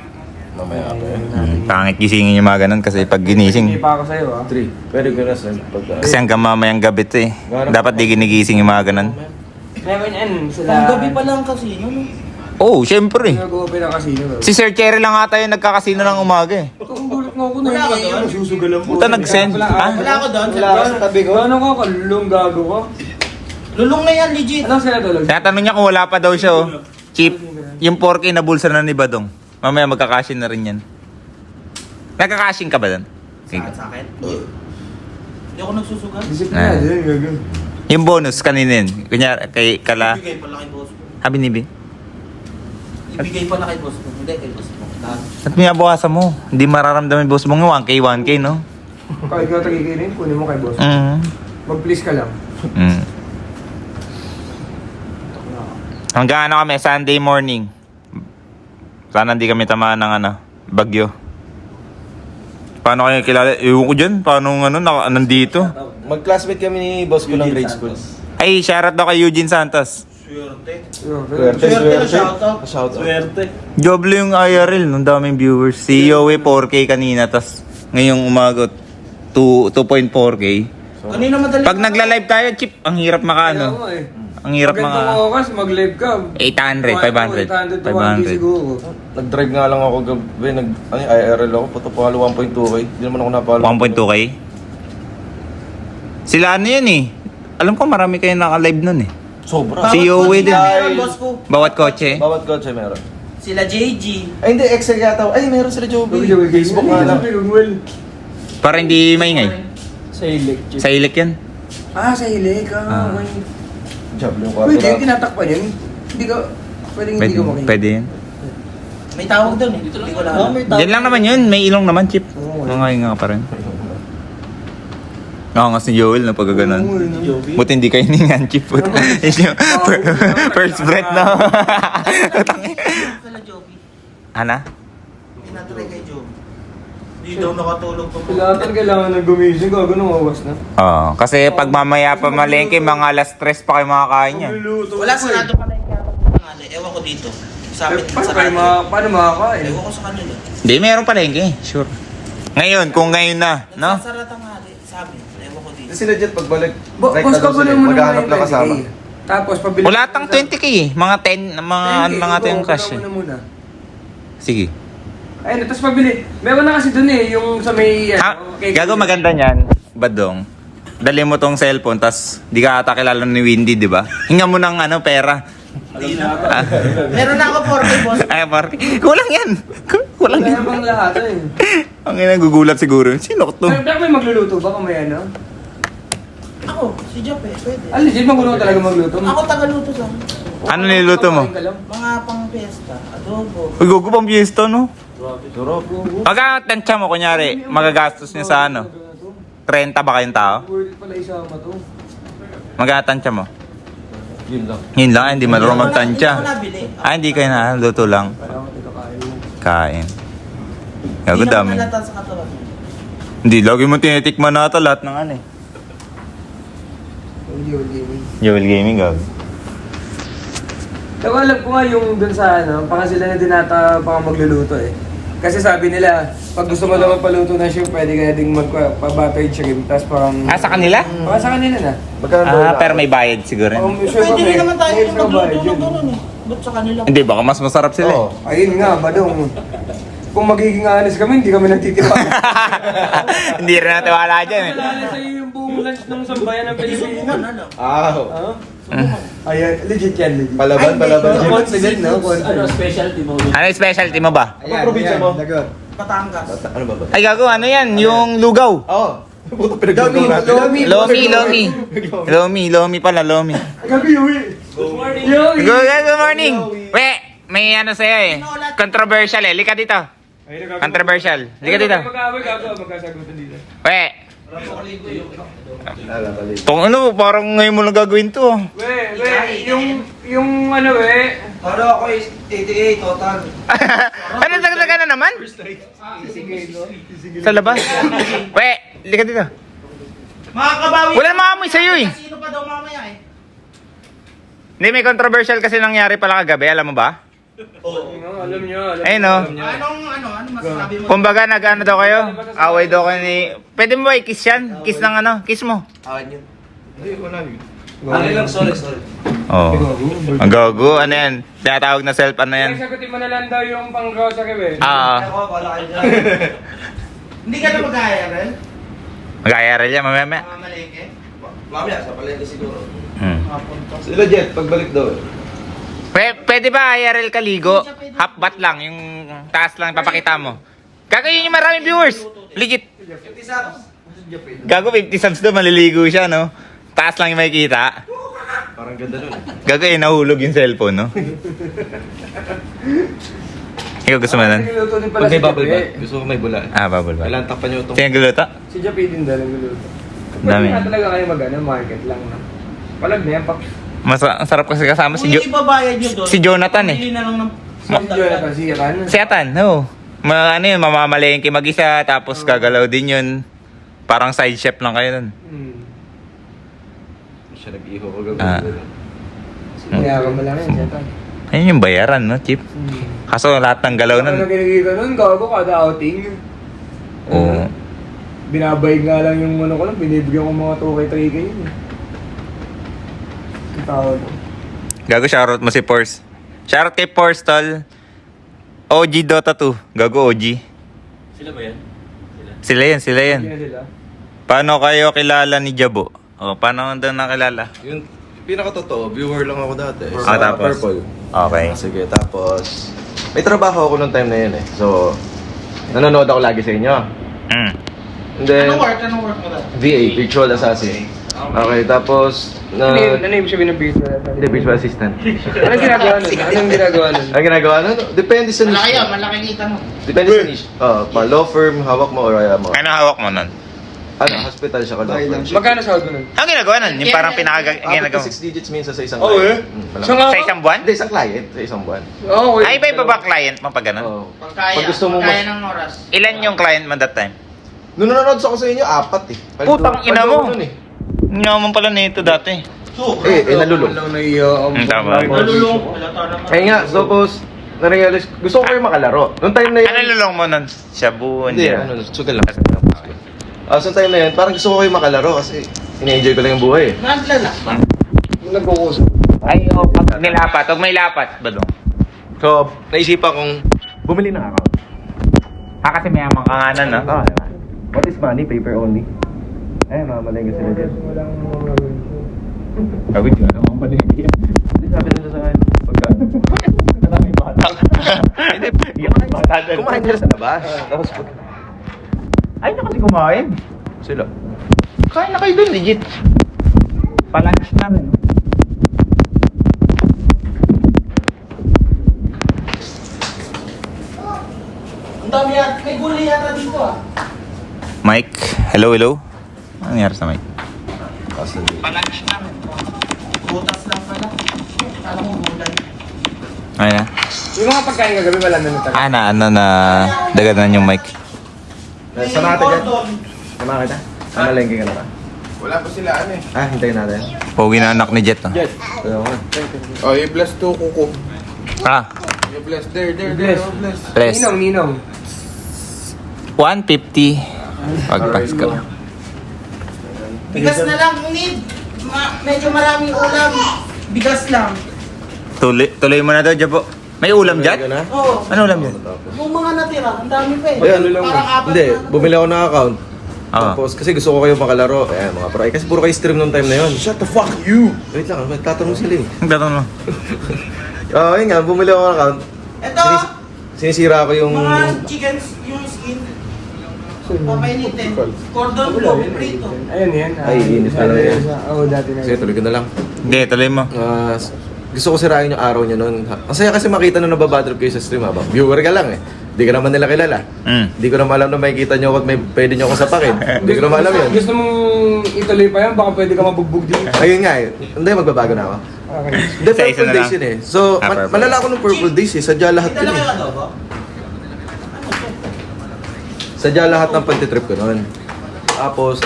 Mamaya ako eh. Pangit gisingin yung mga ganun kasi pag Hindi ginising. pa ako sa'yo ah. 3. Pwede ko na sa pagka. Kasi hanggang mamayang gabi to eh. Dapat di ginigising yung mga ganun. Meron yan sila. Ang gabi pa lang kasi, no? Oh, syempre. Nag-open ang casino. Si Sir Cherry lang ata yung nagkakasino ng umaga eh. Kung gulo nga ako na Wala ka hindi doon? nasusugalan mo. Puta, nag-send. Ha? Wala ako doon. Wala ka sa tabi ko. Ano ka, kalulong gago ka? Lulong na yan, legit. Anong sila tulog? Tinatanong niya kung wala pa daw siya, oh. Chip, yung 4K na bulsa na ni Badong. Mamaya magkakashin na rin yan. Nagkakashin ka ba doon? Sige. Sa akin? Hindi ako nagsusugal. Disiplina, din, gago. Yung bonus kanina yun. Kunyari, kay Kala. Ibigay pala kay boss ko. Habi ni B. Ibigay pala kay boss ko. Hindi, kay boss ko. At minabawasan mo. Hindi mararamdaman yung boss mo ng 1K, no? Kahit ka tagigilin, kunin mo kay boss. Mag-please ka lang. Hanggang ano kami, Sunday morning. Sana hindi kami tamaan ng bagyo. Paano kayo kilala? Ewan ko dyan. Paano nandito? Mag-classmate kami ni boss ko ng grade school. Ay, shoutout daw kay Eugene Santos. Swerte. Swerte, na shoutout. Shoutout. Joble yung IRL, nung daming viewers. Si Yowie 4K kanina, tas ngayong umagot 2.4K. Kanina madali. Pag nagla-live tayo, Chip, ang hirap makaano. Ang hirap Pag ganito mga oras, mag-live ka. 800, 500. 500 siguro. Nag-drive nga lang ako gabi, IRL ako, puto palo 1.2K. Hindi naman ako napalo. 1.2K. Sila ano yun eh. Alam ko marami kayo naka-live nun eh. Sobra. Si Yowie din. Meron, boss ko. Bawat kotse. Bawat kotse meron. Sila JG. Ay hindi, Excel yata. Ay meron sila Joby. Facebook nga lang. Para hindi maingay. Sa hilik. Sa ilik yan. Sa hilik. Ah. Job yung kwarto Pwede, na. tinatakpan yun. Hindi ka, pwedeng hindi Pwede, ka makinig. pwede yan. May tawag doon eh. Dito lang. Hindi ko alam. Diyan lang naman yun. May ilong naman, Chip. Mga nga pa rin. Nakangas ni Joel na pagkaganon. Buti hindi kayo ningan, Chip. First breath na. Sila Joby. Ana? Pinatry kay Joby. Hindi daw nakatulog pa. Kailangan na gumising ka, ganun awas na. Oo. Kasi pag mamaya pa malengke, mga alas 3 pa kayo makakain yan. Wala, sarado pala yung kaya. Ewan ko dito. Sa amin, sa kanila. Paano makakain? Ewan ko sa kanila. Hindi, meron palengke. Sure. Ngayon, kung ngayon na, no? Nagsasarata nga sa amin. Ewan ko dito. Kasi legit pagbalik, Boss ka sila, maghahanap lang kasama. Tapos pabili. Wala tang 20k eh. Mga 10, mga 10 cash eh. Muna. Sige. Ayun, tapos pabili. Meron na kasi dun eh, yung sa may... Ha? Gago maganda niyan, Badong. Dali mo tong cellphone, tas di ka ata kilala ni Windy, di ba? Hinga mo ng pera. Ah. Meron na ako 4K, boss. Ay, parang, kulang yan. Kulang Kaya yan. bang lahat eh. Ang ina, gugulat siguro. Sino to? Pero may magluluto ba kung may ano? Ako, si Jop eh. Pwede. Legit magulong talaga magluto. Ako tagaluto sa Ano niluto mo? mga pang pesta, adobo. Uy, gugu pang piyesta, no? Durog. Pagka-tansya mo, kunyari, magagastos niya sa 30 ba kayong tao? Worth it pala isama to. Magkatansya mo? Yun lang. Yun lang, hindi marunong Hindi magtansya. ako nabili. Hindi kayo na, luto lang. Kailangan ito kain. Kain. Gago Hindi dami. naman halata sa katawan. Hindi, lagi mo tinitikman na ata lahat ng eh. Jewel Gaming, gago. Pero alam ko nga yung dun sa baka sila na dinata baka magluluto eh. Kasi sabi nila, pag gusto mo naman paluto ng shrimp, pwede ka na ding magpa-buttered shrimp. Tapos parang... Sa kanila? Baka sa kanila na. Magkano daw lang? Pero may bayad siguro. Pwede rin naman tayo yung magluto ng gano'n eh. Ba't sa kanila? Hindi, baka mas masarap sila Oo. Ayun nga, badong. Kung magiging honest kami, hindi kami nagtitiwala. Hindi rin natin wala dyan eh. Nalala sa'yo yung buong lunch ng sambayan ng Pilipinas. Ah, Ayan, legit yan, legit. palaban. Confident, no? Confident. Ano yung specialty mo ba? Ano probinsya mo? Batangas. Ano ba ba? Ay, gago, ano yan? Yung lugaw. Oo. Puto pinagluto natin. Lomi pala, Lomi. Gabi, uwi. Good morning. Yo, Good morning. We, may ano sa'yo eh. Controversial eh. Lika dito. Controversial. Lika dito. Magkasagutan dito. We, Mali. tong ano, parang ngayon mo lang gagawin to. Yung ano, Para ako is 88 total. Ano, dagdagan na naman? Sa labas. We, lika dito. Makakabawi. Wala namang amoy sa'yo eh. Sino pa daw mamaya eh? Hindi, may controversial kasi nangyari pala kagabi. Alam mo ba? alam niyo. Ayun no. Ano masasabi mo? Kumbaga, nag-ano daw kayo? Away daw kayo ni... Pwede mo ba i-kiss yan? Kiss ng ano? Kiss mo. Awan yun. Hindi, wala yun. Sorry. Oo. Ang gago. Ano yan? Tinatawag na self ano yan? Sagutin mo na lang daw yung pang-grocery, Ah. Ako, wala kayo dyan. Hindi ka na mag-IRL? Mag-IRL yan, mamaya. Mga malengke? Mamaya, sa palengke siguro. Mapunta. Sila Jet, pagbalik daw eh. Pwede ba IRL kaligo? Half bat lang, yung taas lang papakita mo. Gago, yun yung maraming viewers. Legit. Gago, 50 subs doon, maliligo siya, no? Taas lang yung makikita. Parang ganda nun eh. Gago, nahulog yung cellphone, no? Ikaw gusto mo nun? Nagluluto din pala Pag may si bubble Jape. bath, gusto ko may bula. Ah, bubble ba? Kailangan takpan nyo itong... Sino guluto? Si Jape din daw nagluluto. Dami. Pwede nga talaga kayo market lang na. Palag na yan, Paps. Ang sarap kasi kasama Kung yung ibabayad nyo doon, si Jonathan eh. pili na lang ng Si Jonathan, si Iran. Si Atan, no. Ano yun, mamamalengke mag-isa, tapos gagalaw din yun. Parang side chef lang kayo nun. Siya nag-iho ko gagawin. Ah. Kaya mo lang yan, Jonathan. Ayun yung bayaran, no, Chip? Kaso lahat ng galaw Ano nun. ginagita nun, gago kada outing. Oo. Binabayad nga lang yung ano ko lang, binibigyan ko mga 2K-3K yun eh. Ang tawag ko. Gago, shoutout mo si Pors. Shoutout kay Pors, tol. OG Dota 2. Gago, OG. Sila ba yan? Sila yan. Hindi na sila. Paano kayo kilala ni Jabo? O, paano daw nakilala? Yung pinaka-totoo, viewer lang ako dati. Ah, tapos? Purple. Okay. Sige, tapos... May trabaho ako nung time na yun eh. So, nanonood ako lagi sa inyo. Mm. And then, Anong work mo doon? VA, Virtual Assassin. Okay, tapos... Ano yung sabihin ng video? Hindi, Virtual Assistant. Anong ginagawa nun? Anong ginagawa nun? Ang ginagawa nun? Depende sa niche. Malaki yun, malaki kita mo. Depende sa niche. Law firm, hawak mo or mo. Ano hawak mo nun? Hospital siya ka law firm. Magkano sahod mo nun? Ang ginagawa nun? Yung parang Abot pinakaginagawa. to 6 digits minsan sa isang Oh, eh? Malaki. Sa isang buwan? Hindi, isang client. Sa isang buwan. Oo, Ay, iba ba client mo pag ganun? Oo. Pagkaya, Pag gusto mo pagkaya mas- ng oras. Ilan yung client mo that time? Nung nanonood ako sa inyo, 4 eh. Putang ina mo. Nun eh. Naman pala nito dati. Nalulong. Lang naiyo. Tama. Nalulung. Halata naman. Kaya nga, suppose, na-realize, gusto ko kayo makalaro. Nung time na yun, Ano lulong mo nun? Shabu, hindi, hindi. sugal lang. So time na yun, parang gusto ko kayo makalaro kasi ina-enjoy ko lang yung buhay eh. Naglalak ba? Nagkukuso. Ay, pag nilapat. Huwag may lapat. Badong. So, naisipan kong bumili ng account. Kasi may amang kanganan, no? Ah, diba? What is money? Paper only. Mamaling sila dyan. Walang gagawin. Gawin ko. Ano ang palengke yan? Hindi sabi nila sa akin, pagka... Maraming bata. Hindi. Bata din. Kumain nila sa labas. Tapos, Ay, na kasi kumain. sila. Kain na kayo dun, legit. Palunch na rin. Ang dami yata. May gulay yata dito ah. Mike, hello. Ano nangyari sa Mike? Palunch na rin. Butas lang pala. Alam mo gulay. Ay na. Yung mga pagkain kagabi, wala na natagal. Na daganan yung mic. Sama ka dyan. Sama ka dyan. Mamalengke ka na ba? Wala pa sila ano eh. Hintayin natin. Pogi na anak ni Jet, no? Kaya nga. Oh, i-bless to kuko. Ah, I-bless. There, Bless. oh, bless. bless. Ninong. 150. Pagpas ko. Bigas na lang need. Medyo maraming ulam. Bigas lang. Tuloy mo na daw, Jabo. May ulam dyan? Oo. Ano ulam dyan? Yung mga natira, ang dami pa eh. Ayan, Parang apat hindi, na. bumili ako ng account. Ah. Tapos, kasi gusto ko kayo makalaro. Ayan, mga pro. Kasi puro kayo stream nung time na yun. Shut the fuck you! Wait lang, magtatanong sila eh. Ang tatanong mo. Yun nga, bumili ako ng account. Ito, Sinisira ko yung... mga chickens, yung skin. Papainitin. Cordon bleu, prito. Ayun yan. Ay, inis na lang yan. Oo, dati na. Sige, tuloy ko na lang. Hindi, tuloy mo. Gusto ko sirain yung araw niya noon. Ang saya kasi makita na nababadrop kayo sa stream habang viewer ka lang eh. Hindi ka naman nila kilala. Hindi ko naman alam na makikita niyo ako at may pwede niyo ako sapakin. Hindi ko naman alam yun. Gusto mong ituloy pa yan, baka pwede ka mabugbog din. Ayun nga eh. Hindi, magbabago na ako. Okay. Hindi, Sa isa Purple na Days lang. yun eh. So, Purple. malala ko ng Purple Days eh. Sadya lahat Dala yun kayo eh. adobo? Sadya lahat ng pagtitrip ko noon. Tapos,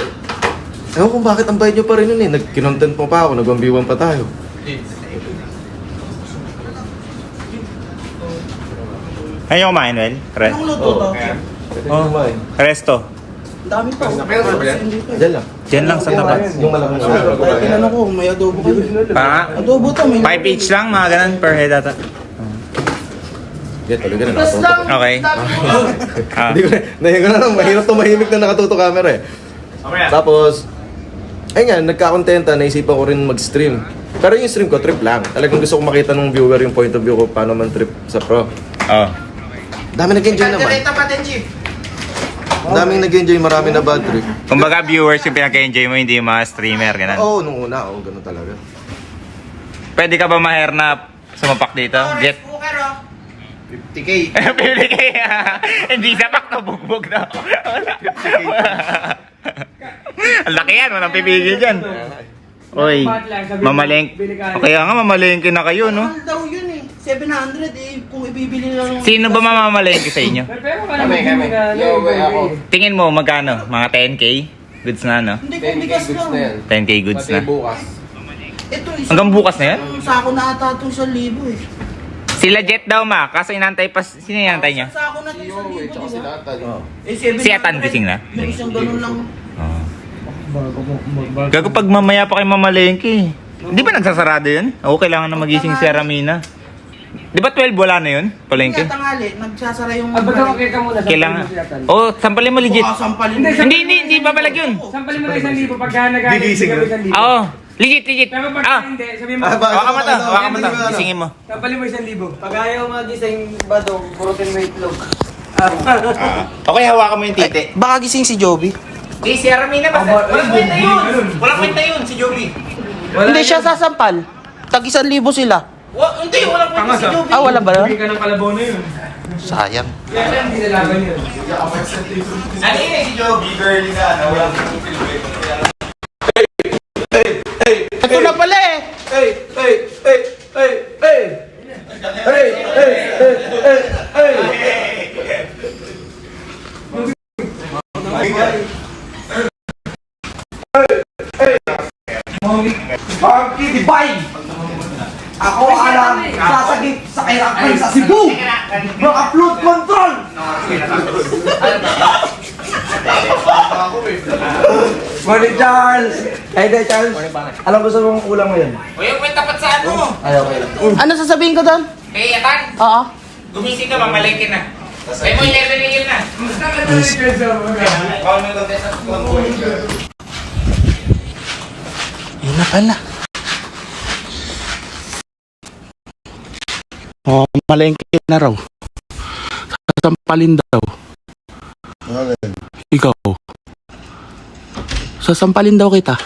ewan kung bakit ang bayad nyo pa rin nun eh. Nag-kinontent mo pa ako, nag-1v1 pa tayo. Ayaw kumain, Well? Anong luto to? Oh, kumain. Resto. Ang dami pa. Diyan lang. Diyan lang sa tapat. Yung malaking Kaya tinanong ko, may adobo kayo. Pa? Adobo to, may 5 each lang, mga ganun per head ata. Sige, tuloy ka na, nakatutok. Okay. Hindi ko na, nahiya ko na lang, mahirap tumahimik na nakatuto camera eh. Tapos, ayun nga, nagkakontenta, naisipan ko rin mag-stream. Pero yung stream ko, trip lang. Talagang gusto ko makita ng viewer yung point of view ko, paano man trip sa pro. Oh. Dami nag-enjoy naman. Kaldereta pa din, Chief. Daming nag-enjoy, marami na bad trip. Kumbaga viewers yung pinag-enjoy mo, hindi yung mga streamer, ganun. Oo, nung una, ganun talaga. Pwede ka ba maher na sumapak dito? Jet? Cooker, oh. 50K. Pili kaya. Hindi sapak na bugbog na. Ang laki yan, walang pipigil dyan. Oy, mamalengke. O kaya nga mamalengke na kayo, no? Mahal daw yun eh. 700 eh. Kung ibibili lang. Sino ba mamamalengke sa inyo? Kami. Yo, ako. Tingin mo magkano? Mga 10k? Goods na, no? Hindi, kung bigas lang. 10k goods na. bukas. Ito, Hanggang bukas na yan? Sako na ata ito 1,000 eh. Sila Jet daw ma, kaso inantay pa, sino inantay niya? Sako na ito 1,000, Tsaka di si ba? Latan. Eh, 700. Si Atan gising na? Yung isang ganun lang. Gago pag mamaya pa kayo mamalengke. Di ba nagsasarado yun? Oo, kailangan na magising si Aramina. Di ba 12 wala na yun? Palengke? Kaya tangali, nagsasara yung... Ba't ako ka muna? Kailangan. Oh, sampalin mo legit. Sampalin. Hindi babalag yun. Sampalin mo na 1,000 pagka nag-alit. Gigising ka. Oo, legit. Pero pag Ah, hindi, sabihin mo. hawakan mo to, gisingin mo. Sampalin mo 1,000. Pag ayaw magising ba daw, purutin mo itlog. Okay, hawakan mo yung titi. Baka gising si Joby. Di, si Aramina ba? Walang kwenta yun! Walang kwenta yun, si Joby. Hindi siya sasampal. Tag 1,000 sila. Hindi, walang kwenta si Joby. Ah, wala ba Hindi ka ng kalabaw na yun. Sayang. Kaya hindi nalaban yun. Ano yun eh, si Joby? Girly na, walang Ito na pala eh. Monkey Divine! Ako ang sasagip sa kairakay sa Cebu! Mga flood control! Morning, Charles! Hey there, Charles! Alam gusto mong ulam ngayon? O yung may tapat sa ano? Ayaw kayo. Ano sasabihin ko doon? Kay Atan, Oo. gumising ka, mamalengke na. Kaya mo 11 a.m. na. Yun na pala. Oh, malengke na raw. Sasampalin daw. Ikaw. Sasampalin daw kita.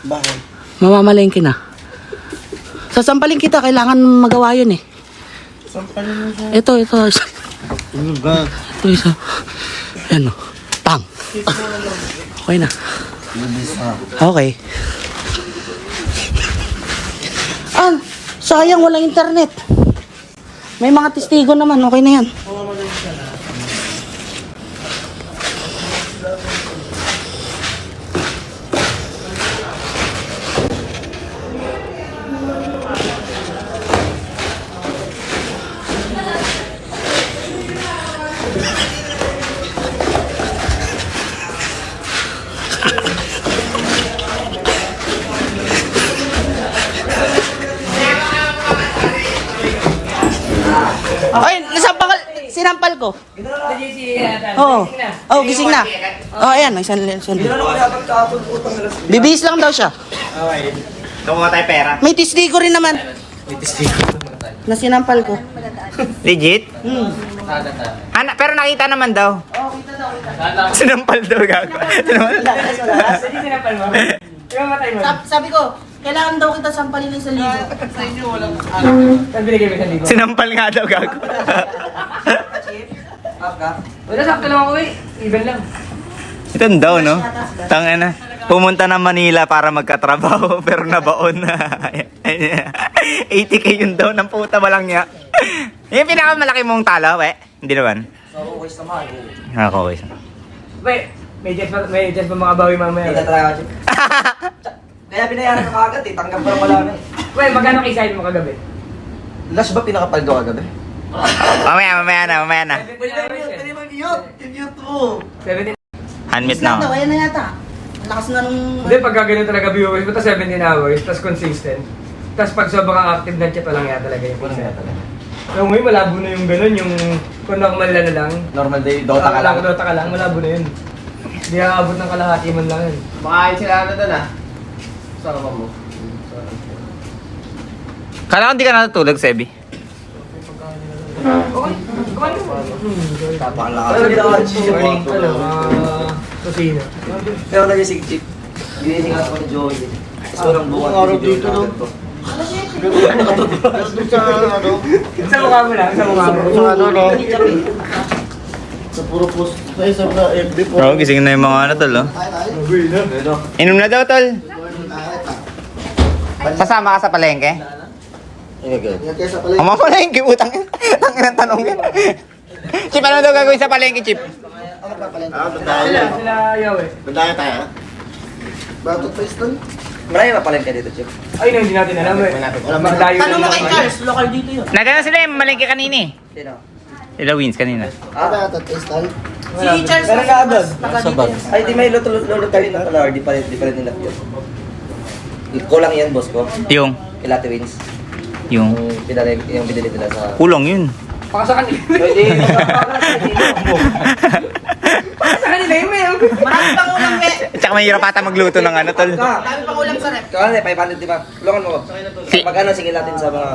Bakit? Mamamalengke na. Sasampalin kita, kailangan magawa yun eh. Ito. Ito isa. Ayan o. Pang. Okay na. Okay. Ah, sayang walang internet. May mga testigo naman, okay na yan. Ay, sinampal ko. Oo. Oh, gising na. Oh, ayan, isang. Bibihis lang daw siya. Okay. Nakuha tayo pera. May testigo rin naman. Na sinampal ko. Legit? Pero nakita naman daw. Sinampal daw gago. Hindi sinapal mo. Ikaw matay mo. Sabi ko, kailangan daw kita sampalin ng 1,000. Sa inyo, walang Saan binigay mo 1,000? Sinampal nga daw gago. Wala, sakto lang ako eh. Even lang. Ito daw, no? Tangina. Pumunta ng Manila para magkatrabaho pero nabaon na. 80k yun daw ng puta walang niya. Yung pinakamalaki mong talo, we? Hindi naman. Nakakawis. Wait, may chance pa makabawi mamaya. Kaya binayaran ko agad eh. Tanggap ko lang wala na eh. Wait, magkano kay side mo kagabi? Last ba pinakapaldo agad eh? Mamaya na. Pwede mo i-mute mo. 17. Handmit na ako. Ayan na yata. Lakas na nung... Hindi, pag gano'n talaga viewers, basta 17 hours, tapos consistent. Tapos pag sobrang active ng chat, walang yata talaga yung pizza talaga. Alam mo yun, malabo na yung ganun, yung kung normal na lang. Normal day, Dota ka lang. Dota ka lang, malabo na yun. Hindi aabot ng kalahati man lang yun. Makain sila ano doon ah. Sarap mo. Kala ko hindi ka natutulog, Sebi. Ano ginawa ng Morning, kusina. Pero nagising chip. Ginising ako ni Joey. Sobrang buwan. Araw dito no. Sa mukha mo lang, sa mukha mo. Sa puro post. Ay, sa FB po. Bro, gising na yung mga ano, tol, oh. Inom na daw, tol. Sasama ka sa palengke? Ang mga palengke, utang yan. Ang inang tanong yan. Chip, ano daw gagawin sa palengke, Chip? Sila Yawe. Bandaya tayo. Batot pa iston. Marami pa pala dito, Chip. Ay, hindi natin alam eh. Maglayo Tanong mo lang kay naman. Charles, local dito yun. Nagano sila yung malengke kanina eh. Sino? Sila wins kanina. Batot iston. Si Charles, Meron ka doon? taga dito yan. Ay, di may luto tayo ng color. Di pa rin nila yun. Kulang yan, boss ko. Yung, Kilate Wins. yung, Yung binili nila sa... kulong yun. Baka sa kanila. Pwede. Baka sa kanila yun, eh. Marami pang ulam, eh. Tsaka may hirap ata magluto ng ano, tol. Marami pang ulam sa rep. Kaya 500 di ba? Tulungan mo ko. Pag ano, sige natin sa mga...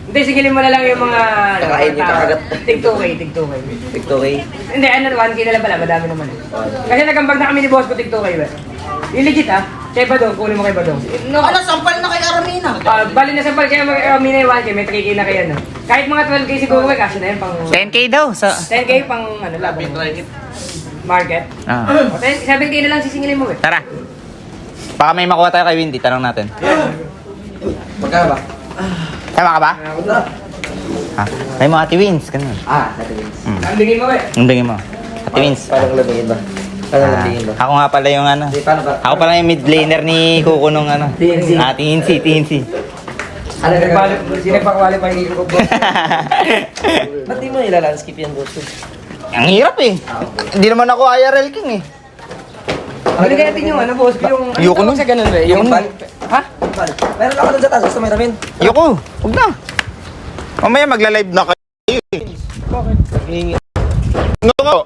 Hindi, sigilin mo na lang yung mga... Kakain yung kakagat. Tig 2K, tig 2K. Victory. Hindi, ano, 1K na lang pala, madami naman eh. Kasi nagambag na kami ni boss ko tig 2K ba? Yung legit ah, kay Badong, kunin mo kay Badong. No, ano, sampal na kay Aramina. Bali na sa pal, kaya may 1K, may 3K na kaya no. Kahit mga 12K siguro may kasi na yun pang... 10K daw sa... 10K pang ano lang. Market. Ah. O, 7K na lang sisingilin mo eh. Tara. Baka may makuha tayo kay Windy, tanong natin. Magkano ba? Tama ka ba? Ha? Ay mo, Ate Wins, ganun. Natin Wins. Ang bigay mo eh. Ang bigay mo. Ate Wins. Paano labingin ba? Paano labingin ba? Ako nga pala yung ano. Di, paano ba? Ako pala yung mid laner ni Kuko nung ano. TNC. TNC. Ano Hindi nagpakwalify ni Kuko. Ba't di mo ilalandscape yan, boss? Ang hirap eh. Hindi naman ako IRL King eh. Hindi kaya din yung ano boss, yung... Ayoko nun. Sa ganun ba? Yung... Ha? Meron ako doon sa taas. Gusto mo ramen? Ayoko. Huwag na. Mamaya magla-live na kayo eh. No,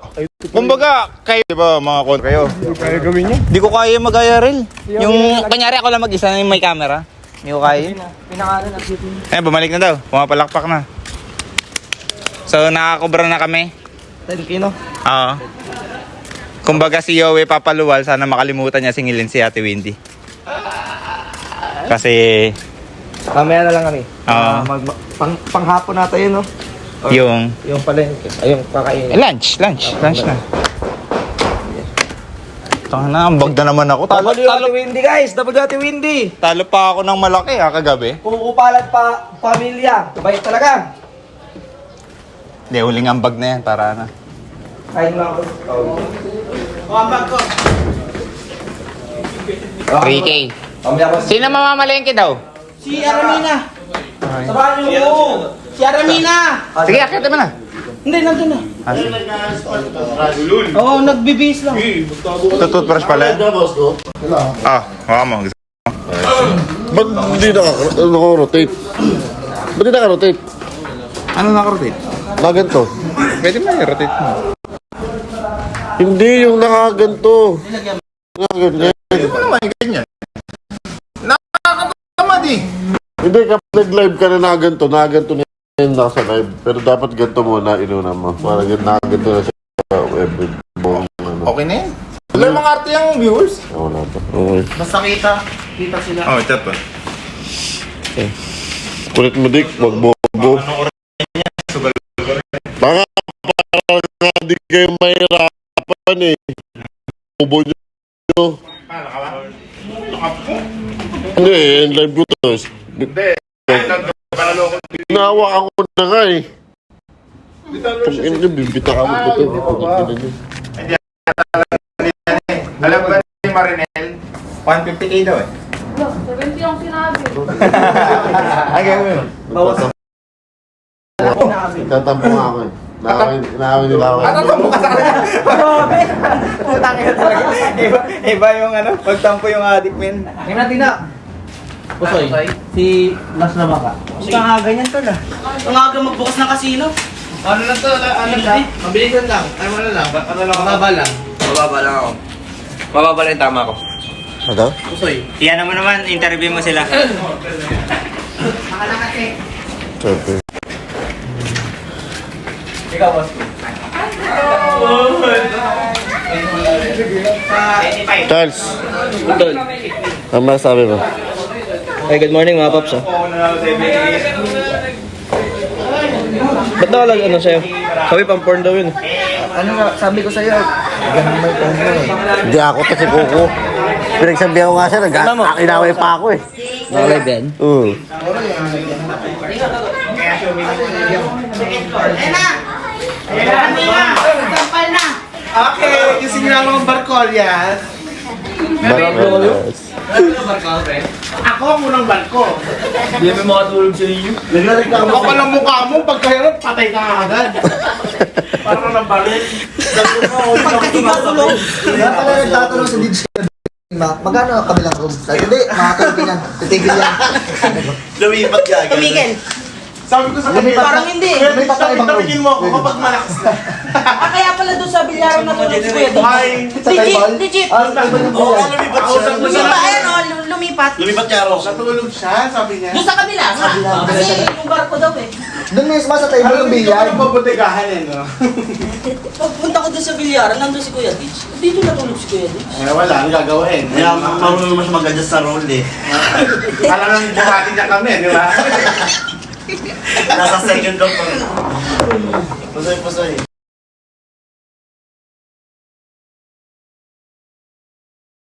kumbaga, kayo, di ba, mga kon kayo? Kaya gawin niya. Di ko kaya mag-IRL. Yung, kanyari ako lang mag-isa na yung may camera. Hindi ko kaya. Pinakano na cute. Eh, bumalik na daw. Pumapalakpak na. So, nakakobra na kami. 10 no? Oo. Kumbaga si Yowie papaluwal, sana makalimutan niya singilin si Ate Windy. Kasi, Mamaya na lang kami. Oo. Panghapon natin yun, no? yung Yung palengke. Ay, yung kakain. lunch na. Tanga na, ambag na naman ako. Talo Windy, guys! Dapat dati Windy! pa ako ng malaki kagabi. Kukupalan pa pamilya. Bait talaga. Hindi, huling ambag na yan para na. Kain lang ako. 3K. Sino mamamalengke daw? Si Aramina. Sabahan niyo mo! Si Aramina. Sige, akit mo na. Hindi, nandun na. Oo, nagbibihis lang. Tututbrush pala. Waka mo. Ba't hindi naka-rotate? Ba't hindi naka-rotate? Ano naka-rotate? Na ganito? Pwede mo i-rotate mo. Hindi yung nakaganto. Nakaganyan. Naman, ganyan. Nakakatamad eh. Hindi, kapag nag-live ka na nakaganto na yun nasa live. Pero dapat ganito muna, inuna mo. Para nakaganto na siya every buong ano. Okay na yan. Wala mga arte yung viewers. Wala pa. Okay. Basta kita sila. Oh, chat pa. Kulit mo, Dick. Magbobo. Baka parang nga di kayo mahirapan eh. Bobo nyo. Hindi, yung live ko to. Nawa ako na nga eh. Pag hindi, bibita ka mo ko to. Alam ba ni Marinel? 150k daw eh. 70 ang sinabi. Ay, gawin mo. Tatampo nga ako eh. Naawin nila ako. Tatampo ka sa kanya. Grabe! Putang ina talaga. Iba yung ano, pagtampo yung adik men. Ngayon natin na. Pusoy. Si Mas Lamaka. Huwag ka nga ganyan tol ah. Ang aga magbukas ng kasino. Ano lang to? Ano lang? Mabilisan lang. Ano lang? Ano lang? Mababa lang. Mababa lang ako. Mababa lang yung tama ko. Ano? Pusoy. Iyan mo naman, interview mo sila. Siyempre. Ikaw, boss. Charles, ang masasabi mo? Ay, good morning mga paps ah. Ba't nakalag ano sa'yo? Sabi pang porn daw yun. Ano nga, sabi ko sa'yo, ganun may pangmo eh. Hindi ako to si Coco. Pinagsabihan ko nga siya, inaway pa ako eh. Nakalive yan? Oo. Okay, kasi nga mga Barcolias. Yes. Ako ang unang barko. Hindi may makatulog sa inyo. Naglareklamo ka palang mukha mo, pagkahirap, patay ka agad. Parang nang baril. Kaya pala nagtatanong sa Dids magkano ang kabilang room? Sabi ko, hindi, makakalikin yan. Titigil yan. Lumipat ka agad. Tumigil. Sabi ko sa kanila, Parang hindi. Lumipat tayo ibang room. tabigin mo ako kapag malakas na. Kaya pala doon sa bilyaran natulog si Kuya Dave. Hi! Sa table? Legit. Ah, sa table yung Oo, buhay. lumipat siya. Lumipat, ayan o, lumipat. Lumipat niya ako. Natulog siya, sabi niya. Doon sa kabila. Kasi yung barko daw eh. Doon mismo sa table yung billiard. Ano mabudegahan eh, no? Pagpunta ko doon sa bilyaran, nandun si Kuya Dave. Dito natulog si Kuya Dave. Eh, wala, ang gagawin. Kaya marunong mas mag-adjust sa role eh. Alam nang buhati niya kami, di ba? Nasa second row pa rin. Pusoy.